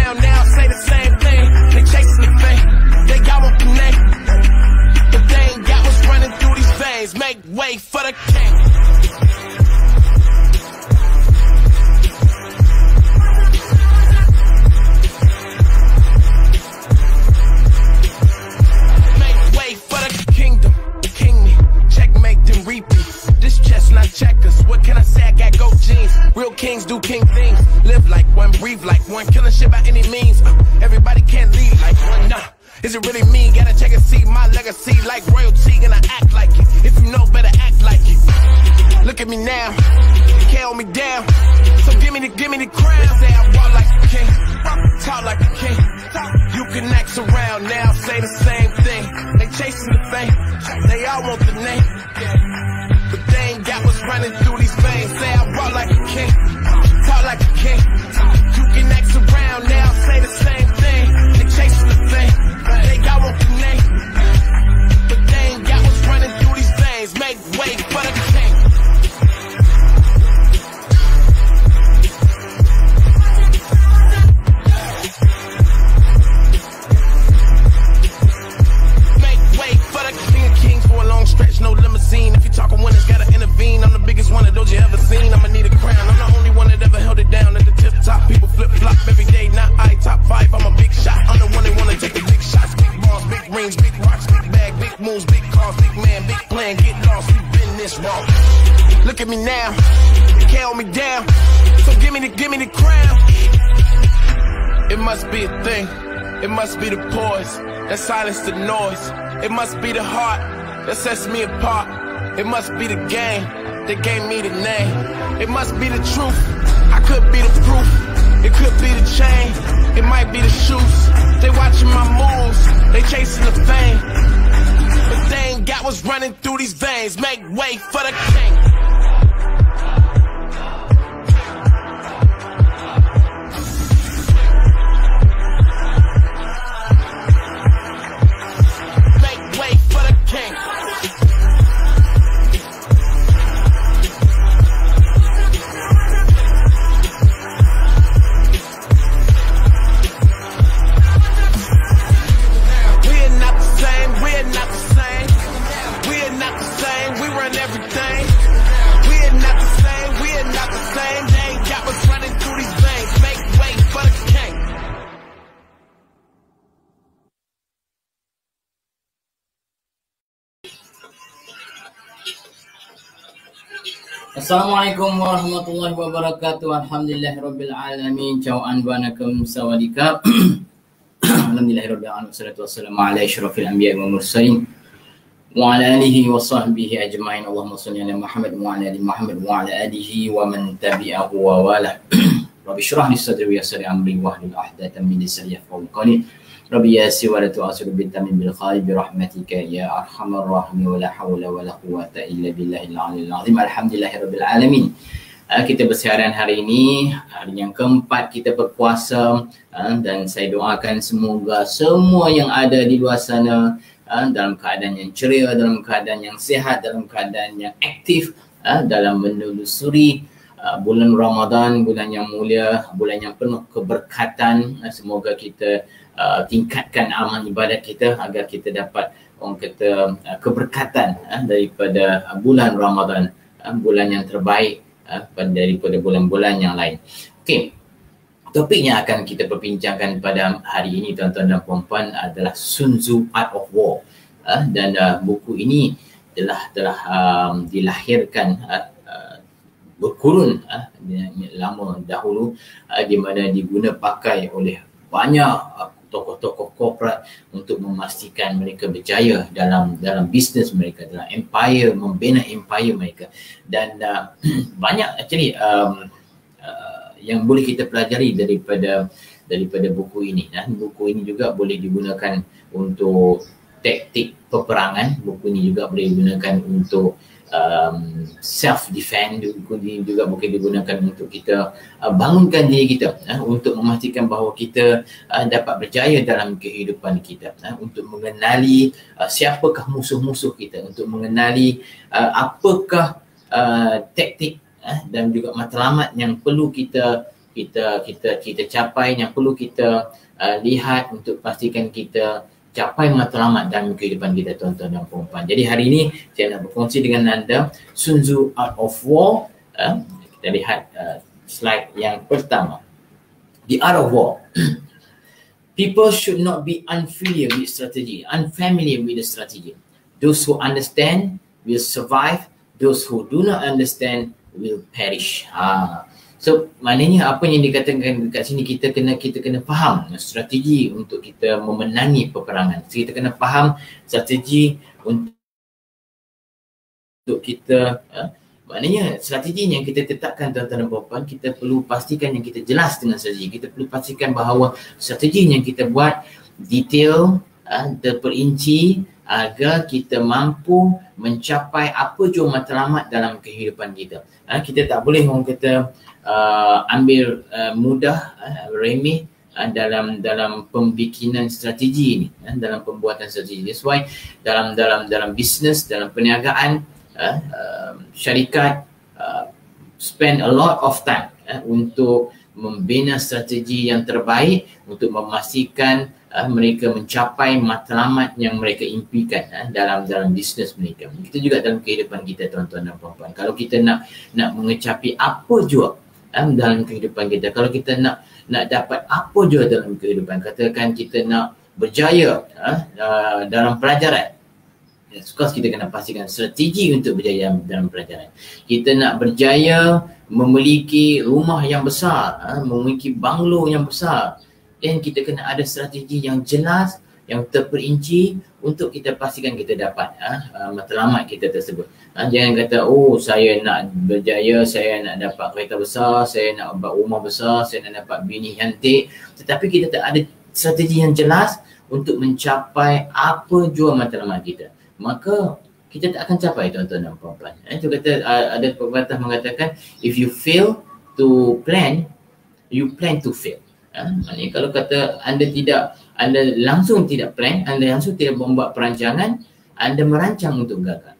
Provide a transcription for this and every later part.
around now, say the same thing. They chasing the fame, they got want the name, but they ain't got what's running through these veins. Make way for the king. Checkers, what can I say? I got gold jeans. Real kings do king things. Live like one, breathe like one, killing shit by any means. Everybody can't lead like one, nah. Is it really me? Gotta check and see my legacy like royalty, and I act like it. If you know, better act like it. Look at me now, you can't hold me down. So give me the crown. They say I walk like a king, talk like a king. You can act around now, say the same thing. They chasing the fame, they all want the name, but they ain't got what's running through these veins. Say I walk like a king, talk like a king. You can act around now, say the same thing. They chasing the fame, they got want the name, but they ain't got what's running through these veins. Make way for the king. Stretch, no limousine. If you talking winners, gotta intervene. I'm the biggest one of those you ever seen. I'ma need a crown. I'm the only one that ever held it down at the tip top. People flip flop every day, not I. Top 5, I'm a big shot. I'm the one that wanna take the big shots. Big balls, big rings, big rocks, big bag, big moves, big cars, big man, big plan. Get lost, we've been this wrong. Look at me now, you can't hold me down. So give me the crown. It must be a thing. It must be the poise that silence the noise. It must be the heart that sets me apart. It must be the game that gave me the name. It must be the truth, I could be the proof. It could be the chain, it might be the shoes. They watching my moves, they chasing the fame, but they ain't got what's running through these veins. Make way for the king. Make way for the king. Assalamualaikum warahmatullahi wabarakatuh. Alhamdulillahirabbil alamin. Cawaan banakum sawadika. Alhamdulillahirabbil alamin. Wassalatu wassalamu ala asyrafil anbiya'i wal mursalin wa ala alihi wa sahbihi ajma'in. Allahumma shalli ala Muhammad wa ala ali Muhammad wa ala alihi wa man tabi'ahu wa wala. Rabbi shrah li sadri wa yassir amri wahlul 'uqdatam min lisani yafqahu qawli. Rabbi yassir wa la tu'assir bitamim bil khair bi rahmatika ya arhamar rahimin wa la hawla wa la quwwata illa billahil aliyyil azim. Alhamdulillahirabbil alamin. Kita bersiaran hari ini, hari yang keempat kita berpuasa, dan saya doakan semoga semua yang ada di luar sana dalam keadaan yang ceria, dalam keadaan yang sihat, dalam keadaan yang aktif dalam menelusuri bulan Ramadan, bulan yang mulia, bulan yang penuh keberkatan. Semoga kita tingkatkan amal ibadat kita agar kita dapat orang kata keberkatan daripada bulan Ramadan, bulan yang terbaik daripada bulan-bulan yang lain. Okey, topik yang akan kita perbincangkan pada hari ini tuan-tuan dan puan-puan adalah Sun Tzu Art of War, dan buku ini telah dilahirkan berkurun lama dahulu, di mana diguna pakai oleh banyak tokoh-tokoh korporat untuk memastikan mereka berjaya dalam bisnes mereka, dalam empire, membina empire mereka. Dan banyak actually yang boleh kita pelajari daripada buku ini. Buku ini juga boleh digunakan untuk taktik peperangan. Buku ini juga boleh digunakan untuk self defense. Buku ini juga boleh digunakan untuk kita bangunkan diri kita, untuk memastikan bahawa kita dapat berjaya dalam kehidupan kita, untuk mengenali siapakah musuh-musuh kita, untuk mengenali apakah taktik dan juga matlamat yang perlu kita kita capai, yang perlu kita lihat untuk pastikan kita capai matlamat dalam kehidupan kita, tuan-tuan dan puan-puan. Jadi hari ini saya nak berkongsi dengan anda Sun Tzu Art of War. Kita lihat slide yang pertama. The Art of War. People should not be unfamiliar with the strategy. Those who understand will survive. Those who do not understand will perish. So maknanya apa yang dikatakan dekat sini, kita kena faham strategi untuk kita memenangi peperangan. Kita kena faham strategi untuk kita maknanya strategi yang kita tetapkan, tuan-tuan dan puan-puan, kita perlu pastikan yang kita jelas dengan strategi. Kita perlu pastikan bahawa strategi yang kita buat detail, terperinci, agar kita mampu mencapai apa jua matlamat dalam kehidupan kita. Kita tak boleh orang kata ambil mudah, remeh dalam pembikinan strategi ini, dalam pembuatan strategi. That's why dalam bisnes, dalam perniagaan, syarikat spend a lot of time untuk membina strategi yang terbaik untuk memastikan mereka mencapai matlamat yang mereka impikan dalam bisnes mereka. Kita juga dalam kehidupan kita, tuan-tuan dan puan-puan. Kalau kita nak mengecapi apa jua dalam kehidupan kita, kalau kita nak dapat apa jua dalam kehidupan, katakan kita nak berjaya dalam pelajaran, of course kita kena pastikan strategi untuk berjaya dalam pelajaran. Kita nak berjaya memiliki rumah yang besar, memiliki banglo yang besar, dan kita kena ada strategi yang jelas, yang terperinci untuk kita pastikan kita dapat matlamat kita tersebut. Jangan kata, oh saya nak berjaya, saya nak dapat kereta besar, saya nak buat rumah besar, saya nak dapat bini cantik, tetapi kita tak ada strategi yang jelas untuk mencapai apa jua matlamat kita, maka kita tak akan capai, tuan-tuan dan puan-puan. Itu kata, ada pepatah mengatakan, if you fail to plan, you plan to fail. Maknanya kalau kata anda langsung tidak plan, anda langsung tidak membuat perancangan, anda merancang untuk gagal.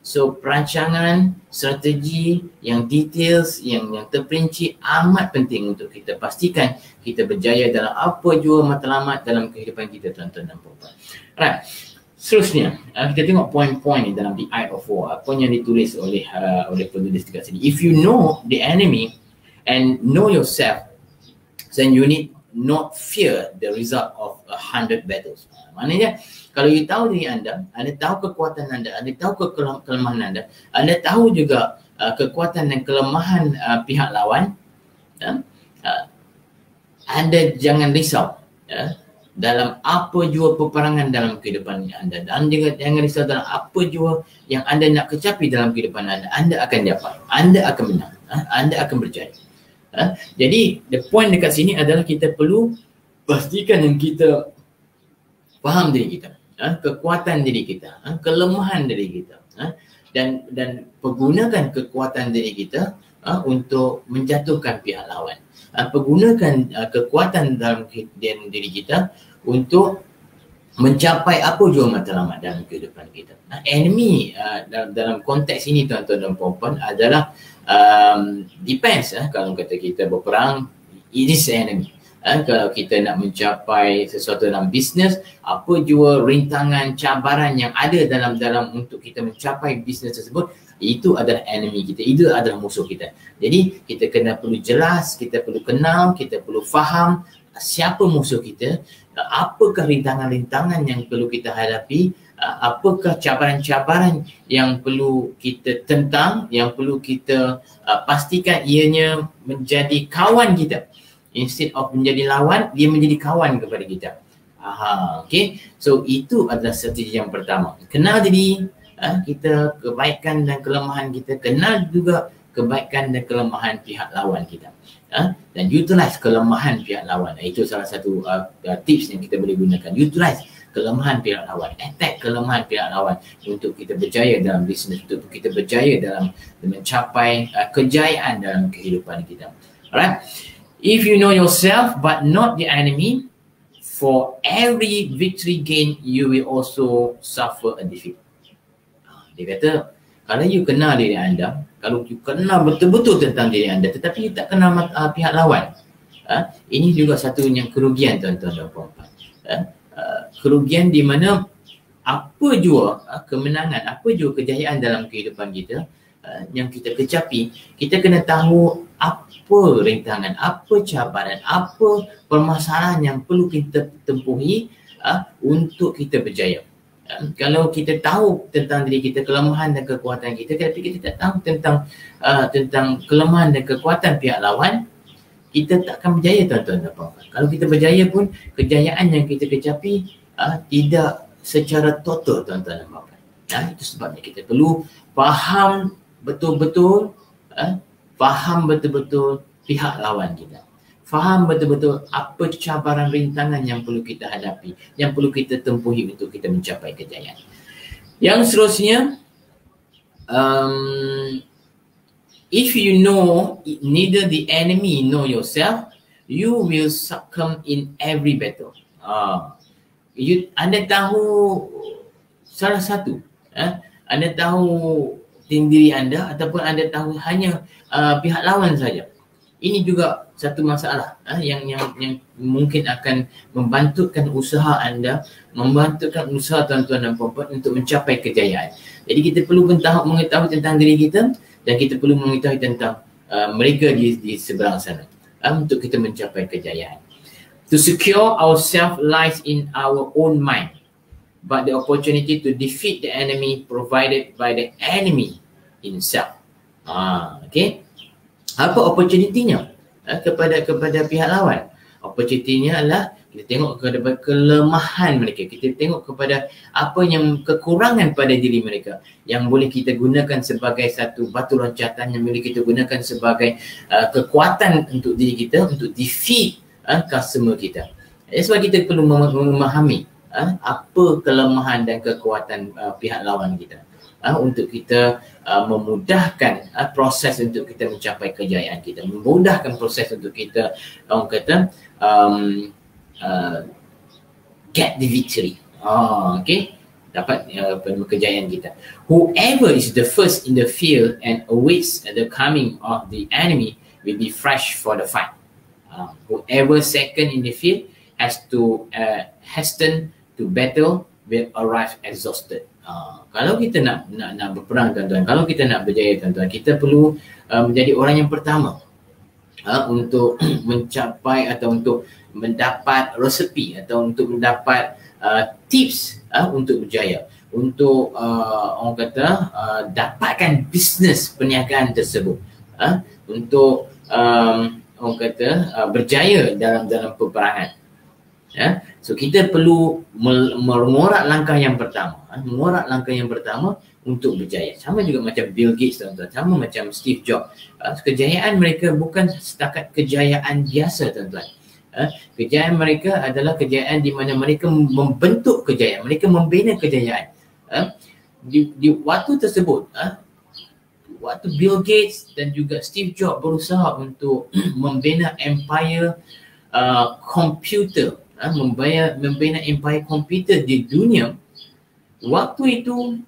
So perancangan, strategi yang details, yang terperinci amat penting untuk kita pastikan kita berjaya dalam apa jua matlamat dalam kehidupan kita, tuan-tuan dan puan-puan. Right. Seterusnya, kita tengok poin-poin ni dalam The Art of War. Apa yang ditulis oleh penulis dekat sini. If you know the enemy and know yourself, then you need not fear the result of 100 battles. Maknanya, kalau you tahu diri anda tahu kekuatan anda tahu kelemahan anda tahu juga kekuatan dan kelemahan pihak lawan, anda jangan risau dalam apa jua peperangan dalam kehidupan anda, dan jangan risau dalam apa jua yang anda nak kecapi dalam kehidupan anda akan dapat, anda akan menang, anda akan berjaya. Jadi the point dekat sini adalah kita perlu pastikan yang kita faham diri kita, kekuatan diri kita, kelemahan diri kita, dan pergunakan kekuatan diri kita untuk menjatuhkan pihak lawan. Pergunakan kekuatan dalam diri kita untuk mencapai apa jua matlamat dalam kehidupan kita. Enemy dalam konteks ini, tuan-tuan dan puan-puan, adalah depends. Kalau kata kita berperang, it is enemy. Kalau kita nak mencapai sesuatu dalam bisnes, apa jua rintangan, cabaran yang ada dalam untuk kita mencapai bisnes tersebut, itu adalah enemy kita, itu adalah musuh kita. Jadi kita perlu jelas, kita perlu kenal, kita perlu faham siapa musuh kita, apakah rintangan-rintangan yang perlu kita hadapi, apakah cabaran-cabaran yang perlu kita tentang, yang perlu kita pastikan ianya menjadi kawan kita. Instead of menjadi lawan, dia menjadi kawan kepada kita. Okay. So itu adalah strategi yang pertama. Kenal diri kita, kebaikan dan kelemahan kita. Kenal juga kebaikan dan kelemahan pihak lawan kita. Dan utilize kelemahan pihak lawan. Itu salah satu tips yang kita boleh gunakan. Utilize kelemahan pihak lawan, attack kelemahan pihak lawan untuk kita berjaya dalam bisnes, untuk kita berjaya dalam mencapai kejayaan dalam kehidupan kita. Alright. If you know yourself but not the enemy, for every victory gain you will also suffer a defeat. Dia kata, kalau you kenal diri anda, Kalau you kenal betul-betul tentang diri anda tetapi you tak kenal pihak lawan, ini juga satu yang kerugian tuan-tuan dan puan-puan. Kerugian di mana apa jua kemenangan, apa jua kejayaan dalam kehidupan kita yang kita kecapi, kita kena tahu apa rintangan, apa cabaran, apa permasalahan yang perlu kita tempuhi untuk kita berjaya. Kalau kita tahu tentang diri kita, kelemahan dan kekuatan kita, tapi kita tak tahu tentang kelemahan dan kekuatan pihak lawan, kita tak akan berjaya tuan-tuan dan puan-puan. Kalau kita berjaya pun, kejayaan yang kita kecapi tidak secara total tuan-tuan dan puan-puan. Itu sebabnya kita perlu faham betul-betul pihak lawan kita. Faham betul-betul apa cabaran rintangan yang perlu kita hadapi, yang perlu kita tempuhi untuk kita mencapai kejayaan. Yang seterusnya, if you know neither the enemy nor yourself, you will succumb in every battle. Anda tahu salah satu, anda tahu diri anda ataupun anda tahu hanya pihak lawan saja. Ini juga satu masalah yang mungkin akan membantukan usaha anda, membantukan usaha tuan-tuan dan puan-puan untuk mencapai kejayaan. Jadi kita perlu mengetahui tentang diri kita dan kita perlu mengetahui tentang mereka di seberang sana untuk kita mencapai kejayaan. To secure ourselves lies in our own mind, but the opportunity to defeat the enemy provided by the enemy himself. Okay. Apa opportunity-nya kepada pihak lawan? Opportunity-nya adalah kita tengok kepada kelemahan mereka, kita tengok kepada apa yang kekurangan pada diri mereka yang boleh kita gunakan sebagai satu batu loncatan, yang boleh kita gunakan sebagai kekuatan untuk diri kita untuk defeat customer kita. Sebab kita perlu memahami apa kelemahan dan kekuatan pihak lawan kita untuk kita memudahkan proses untuk kita mencapai kejayaan kita, memudahkan proses untuk kita get the victory. Okay, dapat kejayaan kita. Whoever is the first in the field and awaits the coming of the enemy will be fresh for the fight. Whoever second in the field has to hasten to battle will arrive exhausted. Kalau kita nak berperang tuan-tuan, kalau kita nak berjaya tuan-tuan, kita perlu menjadi orang yang pertama untuk mencapai atau untuk mendapat resepi atau untuk mendapat tips untuk berjaya, untuk orang kata dapatkan bisnes perniagaan tersebut, untuk orang kata berjaya dalam peperangan. So kita perlu mengorak langkah yang pertama, untuk berjaya. Sama juga macam Bill Gates tuan-tuan, sama macam Steve Jobs. Kejayaan mereka bukan setakat kejayaan biasa tuan-tuan. Kejayaan mereka adalah kejayaan di mana mereka membentuk kejayaan, mereka membina kejayaan. Di waktu tersebut, waktu Bill Gates dan juga Steve Jobs berusaha untuk membina empire komputer, membina empire komputer di dunia, waktu itu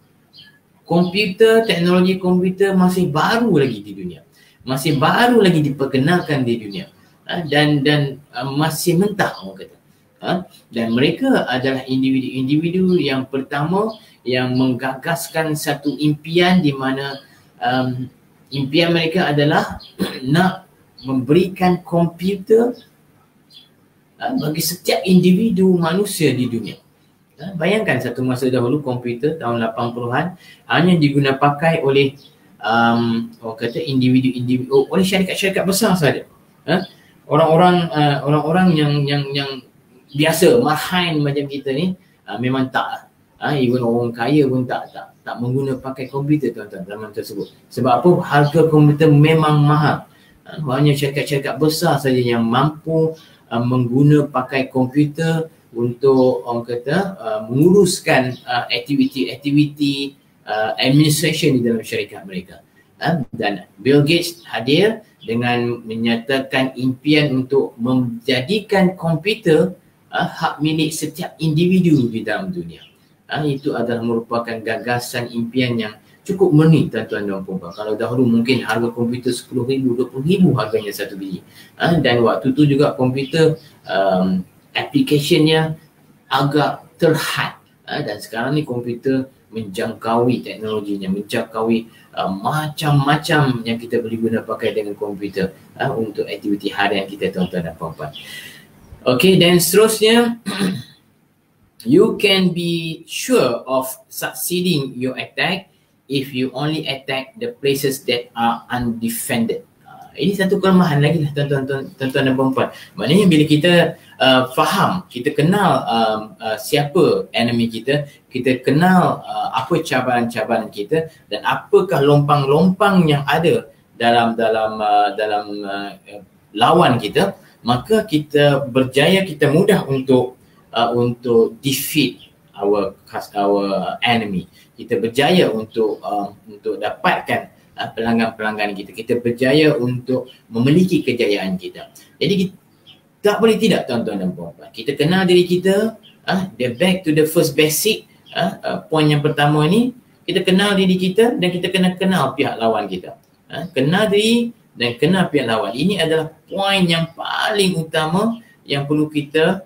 teknologi komputer masih baru lagi di dunia, masih baru lagi diperkenalkan di dunia, dan masih mentah orang kata. Dan mereka adalah individu yang pertama yang menggagaskan satu impian di mana impian mereka adalah nak memberikan komputer bagi setiap individu manusia di dunia. Bayangkan satu masa dahulu komputer tahun 80-an hanya diguna pakai oleh orang kata individu oleh syarikat-syarikat besar saja. Orang-orang yang biasa marhain macam kita ni memang tak. Even orang kaya pun tak mengguna pakai komputer tuan-tuan zaman tersebut. Sebab apa? Harga komputer memang mahal. Hanya syarikat-syarikat besar saja yang mampu mengguna pakai komputer untuk orang kata menguruskan aktiviti administration di dalam syarikat mereka. Dan Bill Gates hadir dengan menyatakan impian untuk menjadikan komputer hak milik setiap individu di dalam dunia. Itu adalah merupakan gagasan impian yang cukup murni tuan-tuan dan puan-puan. Kalau dahulu mungkin harga komputer 10,000, 20,000 harganya satu biji. Dan waktu tu juga komputer applicationnya agak terhad. Dan sekarang ni komputer menjangkaui teknologinya, menjangkaui macam-macam yang kita boleh guna pakai dengan komputer untuk aktiviti harian kita tuan-tuan dan puan-puan. Okay, dan seterusnya you can be sure of succeeding your attack if you only attack the places that are undefended. Ini satu kelemahan lagi lah tuan-tuan dan puan-puan. Maknanya bila kita faham, kita kenal siapa enemy kita, kita kenal apa cabaran-cabaran kita dan apakah lompang-lompang yang ada dalam lawan kita, maka kita berjaya, kita mudah untuk defeat our enemy. Kita berjaya untuk dapatkan pelanggan-pelanggan kita. Kita berjaya untuk memiliki kejayaan kita. Jadi tak boleh tidak tuan-tuan dan puan-puan. Kita kenal diri kita, back to the first basic, poin yang pertama ni, kita kenal diri kita dan kita kena kenal pihak lawan kita. Kenal diri dan kenal pihak lawan. Ini adalah poin yang paling utama yang perlu kita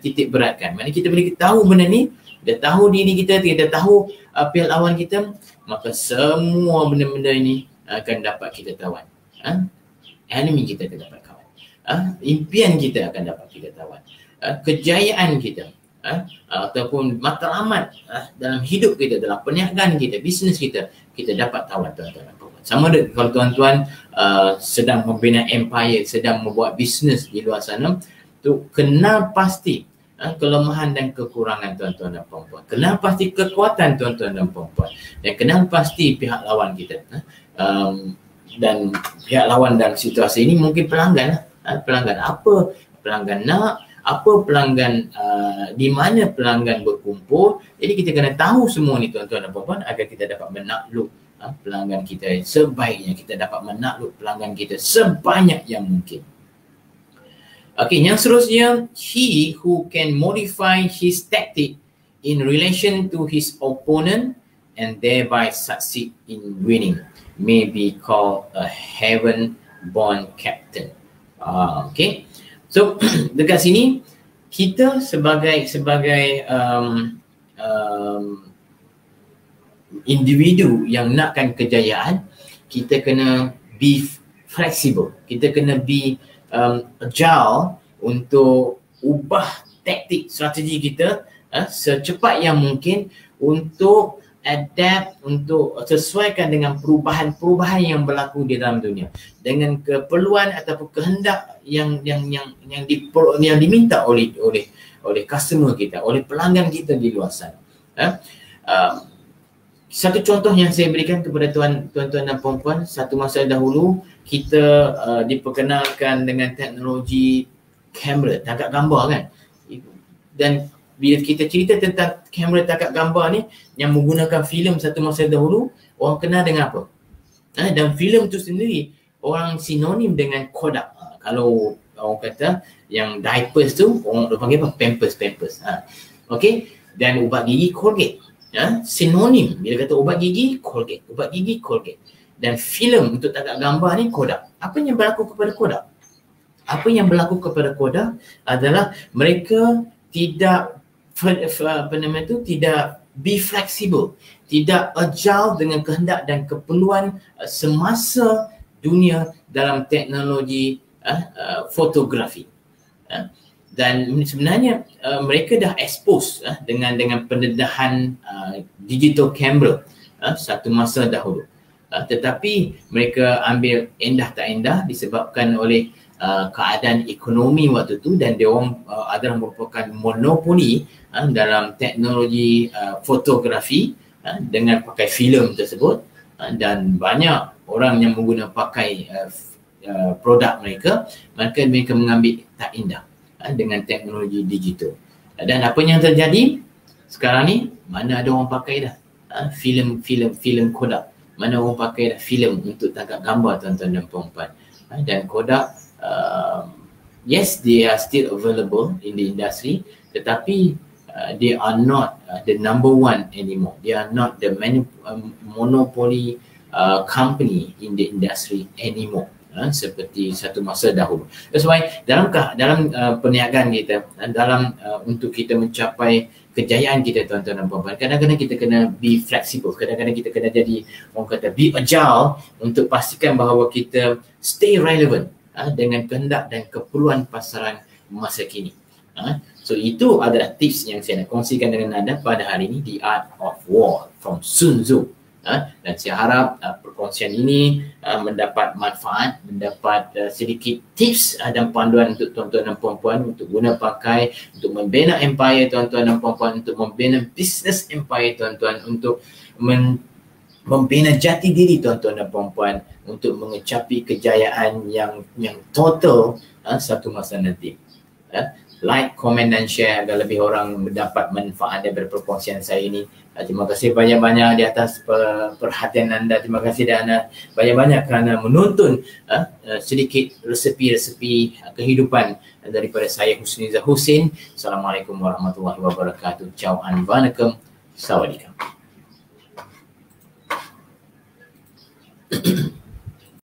titik beratkan. Maksudnya kita boleh tahu benda ni, kita tahu diri kita, kita tahu pihak lawan kita, maka semua benda-benda ini akan dapat kita tawan. Enemy kita akan dapat kawan. Impian kita akan dapat kita tawan. Kejayaan kita ataupun matlamat dalam hidup kita, dalam perniagaan kita, bisnes kita, kita dapat tawan tuan-tuan. Sama ada kalau tuan-tuan sedang membina empire, sedang membuat bisnes di luar sana, tu kenal pasti kelemahan dan kekurangan tuan-tuan dan puan-puan. Kenal pasti kekuatan tuan-tuan dan puan-puan. Dan kenal pasti pihak lawan kita. Dan pihak lawan dalam situasi ini mungkin pelanggan. Pelanggan apa pelanggan nak, apa pelanggan, di mana pelanggan berkumpul. Jadi kita kena tahu semua ni tuan-tuan dan puan-puan agar kita dapat menakluk pelanggan kita sebaiknya. Kita dapat menakluk pelanggan kita sebanyak yang mungkin. Okay, yang seterusnya, he who can modify his tactic in relation to his opponent and thereby succeed in winning may be called a heaven-born captain. Okay, so dekat sini kita sebagai individu yang nakkan kejayaan, kita kena be flexible, kita kena be agile untuk ubah taktik strategi kita secepat yang mungkin untuk adapt, untuk sesuaikan dengan perubahan-perubahan yang berlaku di dalam dunia dengan keperluan ataupun kehendak yang diminta oleh customer kita, oleh pelanggan kita di luar sana. Satu contoh yang saya berikan kepada tuan-tuan dan puan-puan, satu masa dahulu kita diperkenalkan dengan teknologi kamera tangkap gambar kan. Dan bila kita cerita tentang kamera tangkap gambar ni yang menggunakan filem satu masa dahulu, orang kenal dengan apa? Dan filem tu sendiri orang sinonim dengan Kodak. Kalau orang kata yang diapers tu orang panggil apa? Pampers. Okey, dan ubat gigi Colgate. Sinonim. Bila kata ubat gigi Colgate, ubat gigi Colgate. Dan filem untuk tangkap gambar ni Kodak. Apa yang berlaku kepada Kodak? Apa yang berlaku kepada Kodak adalah mereka tidak tidak be flexible, tidak agile dengan kehendak dan keperluan semasa dunia dalam teknologi fotografi. Dan sebenarnya mereka dah expose dengan pendedahan digital camera satu masa dahulu. Tetapi mereka ambil endah tak endah disebabkan oleh keadaan ekonomi waktu tu, dan dia orang adalah merupakan monopoli dalam teknologi fotografi dengan pakai filem tersebut, dan banyak orang yang pakai produk mereka mengambil tak indah dengan teknologi digital. Dan apa yang terjadi sekarang ni, mana ada orang pakai dah filem Kodak, mana orang pakai dah filem untuk tangkap gambar tuan-tuan dan puan-puan. Dan Kodak, yes, they are still available in the industry, tetapi they are not the number one anymore. They are not the monopoly company in the industry anymore. Seperti satu masa dahulu. That's why dalam perniagaan kita, dalam untuk kita mencapai kejayaan kita tuan-tuan dan puan-puan, kadang-kadang kita kena be flexible, kadang-kadang kita kena jadi orang kata be agile untuk pastikan bahawa kita stay relevant dengan kehendak dan keperluan pasaran masa kini. So itu adalah tips yang saya nak kongsikan dengan anda pada hari ini, The Art of War from Sun Tzu. Dan saya harap perkongsian ini mendapat manfaat, mendapat sedikit tips dan panduan untuk tuan-tuan dan puan-puan untuk guna pakai untuk membina empire tuan-tuan dan puan-puan, untuk membina business empire tuan-tuan, untuk membina jati diri tuan-tuan dan puan-puan untuk mengecapi kejayaan yang total satu masa nanti. Like, komen dan share agar lebih orang mendapat manfaat daripada perkongsian saya ini. Terima kasih banyak-banyak di atas perhatian anda. Terima kasih dan banyak-banyak kerana menonton sedikit resepi-resepi kehidupan daripada saya, Husniza Husin. Assalamualaikum warahmatullahi wabarakatuh. Ciao an vanakkam. Sawadee.